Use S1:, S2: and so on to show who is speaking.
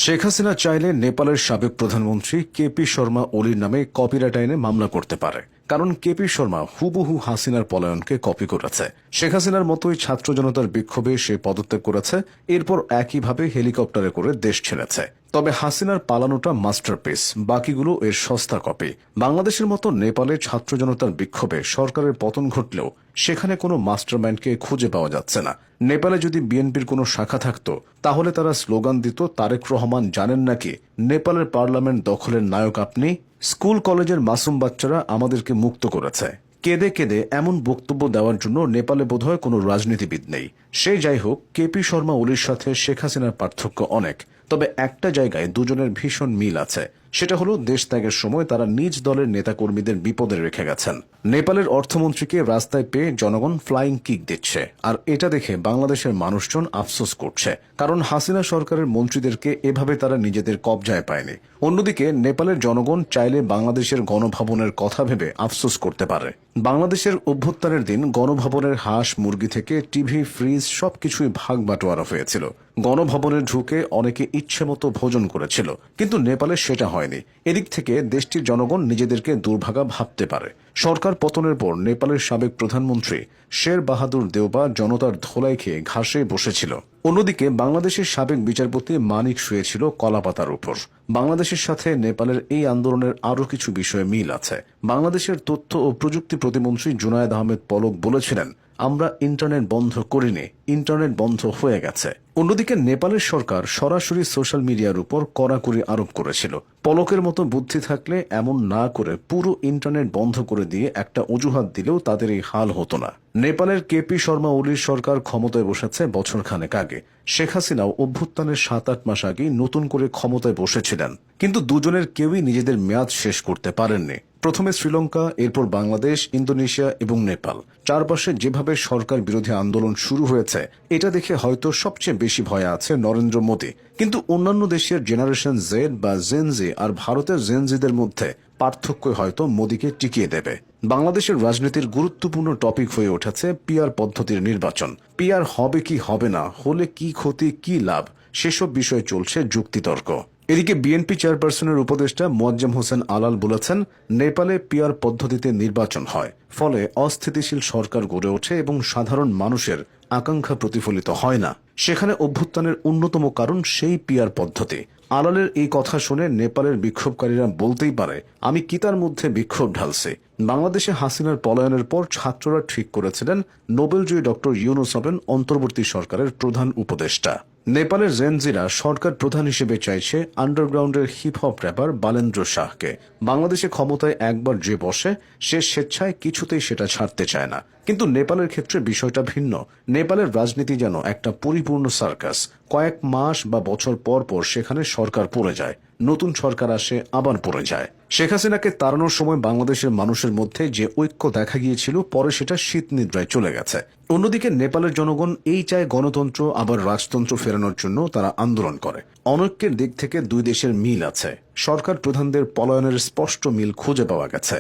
S1: শেখ হাসিনা চাইলে নেপালের সাবেক প্রধানমন্ত্রী কেপি শর্মা ওলির নামে কপিরাইট আইনে মামলা করতে পারে, কারণ কেপি শর্মা হুবহু হাসিনার পলায়নকে কপি করেছে। শেখ হাসিনার মতোই ছাত্র জনতার বিক্ষোভে সে পদত্যাগ করেছে, এরপর একইভাবে হেলিকপ্টারে করে দেশ ছেড়েছে। তবে হাসিনার পালানোটা মাস্টারপিস, বাকিগুলো এর সস্তা কপি। বাংলাদেশের মতো নেপালে ছাত্র জনতার বিক্ষোভে সরকারের পতন ঘটলেও সেখানে কোনো মাস্টারমাইন্ডকে খুঁজে পাওয়া যাচ্ছে না। নেপালে যদি বিএনপির কোনো শাখা থাকত, তাহলে তারা স্লোগান দিত, তারেক রহমান জানেন নাকি নেপালের পার্লামেন্ট দখলের নায়ক আপনি? স্কুল কলেজের মাসুম বাচ্চারা আমাদেরকে মুক্ত করেছে। কেঁদে কেঁদে এমন বক্তব্য দেওয়ার জন্য নেপালে বোধহয় কোনো রাজনীতিবিদ নেই। সে যাই হোক, কেপি শর্মা ওলির সাথে শেখ হাসিনার পার্থক্য অনেক। তবে একটা জায়গায় দুজনের ভীষণ মিল আছে, সেটা হলো দেশ ত্যাগের সময় তারা নিজ দলের নেতাকর্মীদের বিপদে রেখে গেছেন। নেপালের অর্থমন্ত্রীকে রাস্তায় পেয়ে জনগণ ফ্লাইং কিক দিচ্ছে, আর এটা দেখে বাংলাদেশের মানুষজন আফসোস করছে, কারণ হাসিনা সরকারের মন্ত্রীদেরকে এভাবে তারা নিজেদের কবজায় পায়নি। অন্যদিকে নেপালের জনগণ চাইলে বাংলাদেশের গণভবনের কথা ভেবে আফসোস করতে পারে। বাংলাদেশের অভ্যুত্থানের দিন গণভবনের হাঁস মুরগি থেকে টিভি, ফ্রিজ সবকিছুই ভাগ বাটোয়ারা হয়েছিল। গণভবনে ঢুকে অনেকে ইচ্ছে মতো ভোজন করেছিল, কিন্তু নেপালে সেটা হয়নি। এদিক থেকে দেশটির জনগণ নিজেদেরকে দুর্ভাগা ভাবতে পারে। সরকার পতনের পর নেপালের সাবেক প্রধানমন্ত্রী শের বাহাদুর দেওবা জনতার ধোলাই খেয়ে ঘাসে বসেছিল। অন্যদিকে বাংলাদেশের সাবেক বিচারপতি মানিক শুয়েছিল কলাপাতার উপর। বাংলাদেশের সাথে নেপালের এই আন্দোলনের আরও কিছু বিষয়ে মিল আছে। বাংলাদেশের তথ্য ও প্রযুক্তি প্রতিমন্ত্রী জুনায়েদ আহমেদ পলক বলেছিলেন, আমরা ইন্টারনেট বন্ধ করিনি, ইন্টারনেট বন্ধ হয়ে গেছে। অন্যদিকে নেপালের সরকার সরাসরি সোশ্যাল মিডিয়ার উপর কড়াকড়ি আরোপ করেছিল। পলকের মতো বুদ্ধি থাকলে এমন না করে পুরো ইন্টারনেট বন্ধ করে দিয়ে একটা অজুহাত দিলেও তাদের এই হাল হতো না। নেপালের কেপি শর্মা ওলির সরকার ক্ষমতায় বসেছে বছরখানেক আগে। শেখ হাসিনাও অভ্যুত্থানের 7-8 মাস আগেই নতুন করে ক্ষমতায় বসেছিলেন, কিন্তু দুজনের কেউই নিজেদের মেয়াদ শেষ করতে পারেননি। প্রথমে শ্রীলঙ্কা, এরপর বাংলাদেশ, ইন্দোনেশিয়া এবং নেপাল, চারপাশে যেভাবে সরকার বিরোধী আন্দোলন শুরু হয়েছে, এটা দেখে হয়তো সবচেয়ে বেশি ভয়ে আছে নরেন্দ্র মোদী। কিন্তু অন্যান্য দেশের জেনারেশন জেড বা জেনজি আর ভারতের জেনজিদের মধ্যে পার্থক্য হয়তো মোদীকে টিকিয়ে দেবে। বাংলাদেশের রাজনীতির গুরুত্বপূর্ণ টপিক হয়ে উঠেছে পিআর পদ্ধতির নির্বাচন। পিআর হবে কি হবে না, হলে কি ক্ষতি কি লাভ, সেসব বিষয়ে চলছে যুক্তিতর্ক। এদিকে বিএনপি চেয়ারপারসনের উপদেষ্টা মোয়াজ্জেম হোসেন আলাল বলেছেন, নেপালে পিআর পদ্ধতিতে নির্বাচন হয়, ফলে অস্থিতিশীল সরকার গড়ে ওঠে এবং সাধারণ মানুষের আকাঙ্ক্ষা প্রতিফলিত হয় না। সেখানে অভ্যুত্থানের অন্যতম কারণ সেই পিআর পদ্ধতি। আলালের এই কথা শুনে নেপালের বিক্ষোভকারীরা বলতেই পারে, আমি কি তার মধ্যে বিক্ষোভ ঢালছি। বাংলাদেশে হাসিনার পলায়নের পর ছাত্ররা ঠিক করেছিলেন নোবেলজয়ী ডক্টর ইউনূস হবেন অন্তর্বর্তী সরকারের প্রধান উপদেষ্টা। নেপালের জেনজিরা সরকার প্রধান হিসেবে চাইছে আন্ডারগ্রাউন্ডের হিপ হপ র্যাপার বালেন্দ্র শাহকে। বাংলাদেশে ক্ষমতায় একবার যে বসে, সে স্বেচ্ছায় কিছুতেই সেটা ছাড়তে চায় না। কিন্তু নেপালের ক্ষেত্রে বিষয়টা ভিন্ন। নেপালের রাজনীতি যেন একটা পরিপূর্ণ সার্কাস। কয়েক মাস বা বছর পর পর সেখানে সরকার পড়ে যায়, নতুন সরকার আসে, আবার পড়ে যায়। শেখ হাসিনাকে তাড়ানোর সময় বাংলাদেশের মানুষের মধ্যে যে ঐক্য দেখা গিয়েছিল, পরে সেটা শীত নিদ্রায় চলে গেছে। অন্যদিকে নেপালের জনগণ এই চায় গণতন্ত্র আবার রাজতন্ত্র ফেরানোর জন্য তারা আন্দোলন করে। অনৈক্যের দিক থেকে দুই দেশের মিল আছে। সরকার প্রধানদের পলায়নের স্পষ্ট মিল খুঁজে পাওয়া গেছে।